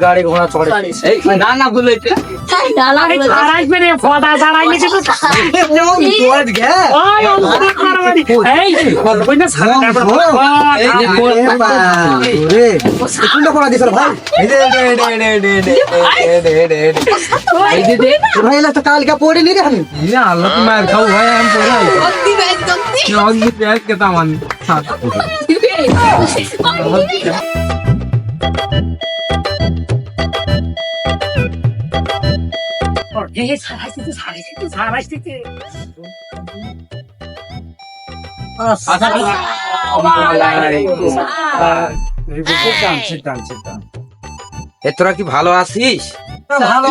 গাড়ি ঘোড়া চড়ে না না বলে কালকে পড়ে নি রে আমি আল্লাহ তোমার খাও ভাই আমি পড়াই কেতামান তোরা কি ভালো আছিস? ভালো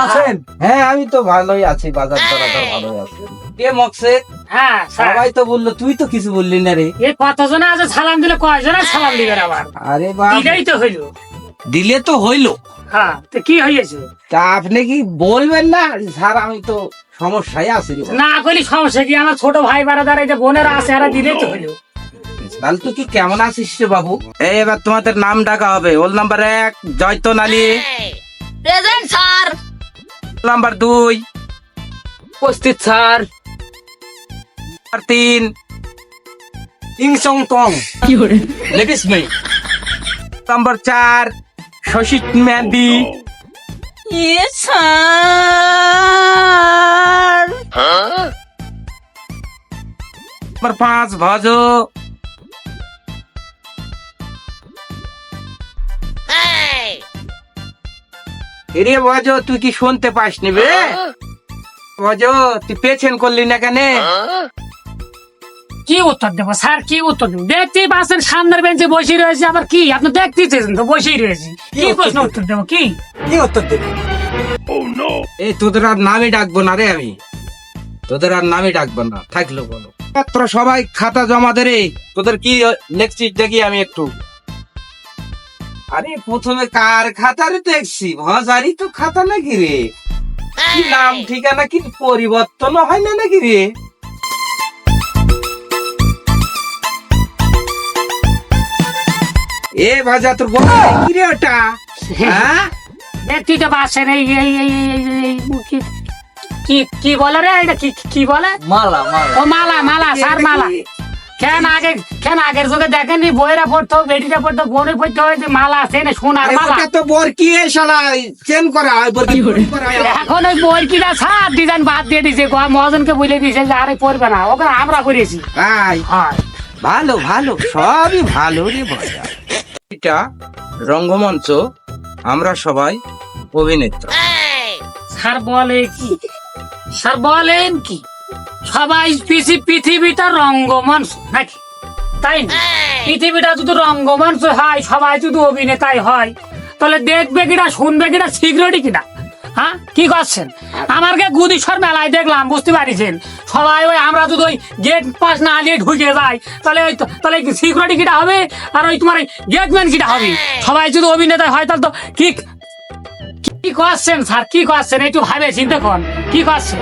আছেন? হ্যাঁ আমি তো ভালোই আছি, বাজার করা তো ভালোই আছে। কে মকসেদ? হ্যাঁ সবাই তো বললো, তুই তো কিছু বললি না রে। এই কতজন আজ সালাম দিলে কয়জন সালাম দিবে আবার? আরে বাপ, দিলেই তো হইলো। দিলে তো হইলো। হ্যাঁ তো কি হয়েছে? তা আপনি কি বলবেন না স্যার আমি তো সমস্যায় আছি রে। না করলে সমস্যা কি? আমার ছোট ভাই বারাদার এই যে বোনেরা আছে এরা দিলেই তো হইলো। তাহলে তুই কি কেমন আছিস রে বাবু? এবার তোমাদের নাম ডাকা হবে। Roll number 1 Joyton Ali, present sir. Number 2 উপস্থিত sir. Number 3 Ingsong Tong ladies মেয়ে number 4 Shashi Mehedi, yes sir. Number 5 Bhoj. এরে ভজ, তুই কি শুনতে পাস নিবে? ভজ, তুই পেছন করলি না কেন? কি উত্তর দেবো স্যার? কি উত্তর দেবো? দেখতেই পাচ্ছেন সামনের বেঞ্চে বসে রয়েছে, আবার কি আপনি দেখতেই চেয়েছেন তো বসেই রয়েছি, কি প্রশ্ন উত্তর দেবো? কি কি উত্তর দেবে? এই তোদের আর নামই ডাকবো না রে, আমি তোদের আর নামই ডাকবো না, থাকলো বলো। তোরা সবাই খাতা জমা দে রে। তোদের কি লিখছিস দেখি আমি একটু। আরে প্রথমে কার খাতা রে দেখছি? ভজারি তো খাতা নাকি রে? কি নাম ঠিকানা কি পরিবর্তন হয় না নাকি রে? এ ভাজা তোর বল কি রে ওটা? হ্যাঁ দেখতেই তো পাচ্ছেন এই এই এই এই- এই- এই- কি- কি কি বলে রে এটা? কি কি বলে? মালা মালা ও মালা, মালা স্যার মালা। কেন আগের যুগে দেখেননি বইয়েরা পড়তো, বেটিটা পড়তো, বোনে পড়তে হয়েছে মালা আছে না সোনার আরে মালা। ওটা তো বরকি এ শালা চেন করা হয়, বরকি করা হয়। এখন ওই বই কিনা সার ডিজাইন বাদ দিয়ে দিছে, মহাজনকে বলে দিয়েছে যে আরে পড়বে না, ওকে আমরা করেছি। তাই হয় ভালো ভালো, সবই ভালো রে ভাজা। এটা রঙ্গমঞ্চ, আমরা সবাই অভিনেত্রী। স্যার বলে কি? স্যার বলেন কি? সবাই পৃথিবীটা রঙ্গমঞ্চ নাকি? তাই না? পৃথিবীটা যদি রঙ্গমঞ্চ হয়, সবাই যদি অভিনেতাই হয়, তাহলে দেখবে কিনা, শুনবে কিনা, সিকিউরিটি কিনা? হ্যাঁ কি করছেন? আমাকে গুদিশ্বর মেলায় দেখলাম, বুঝতে পারিছেন? সবাই ওই আমরা যদি ওই গেট পাস না দিয়ে ঢুকে যাই, তাহলে সিকিউরিটি কিটা হবে, আর ওই তোমার গেটম্যান কিটা হবে? সবাই যদি অভিনেতা হয় তাহলে তো কি কি করছেন স্যার? কি করছেন একটু ভাবে চিন্তা করেন, কি করছেন?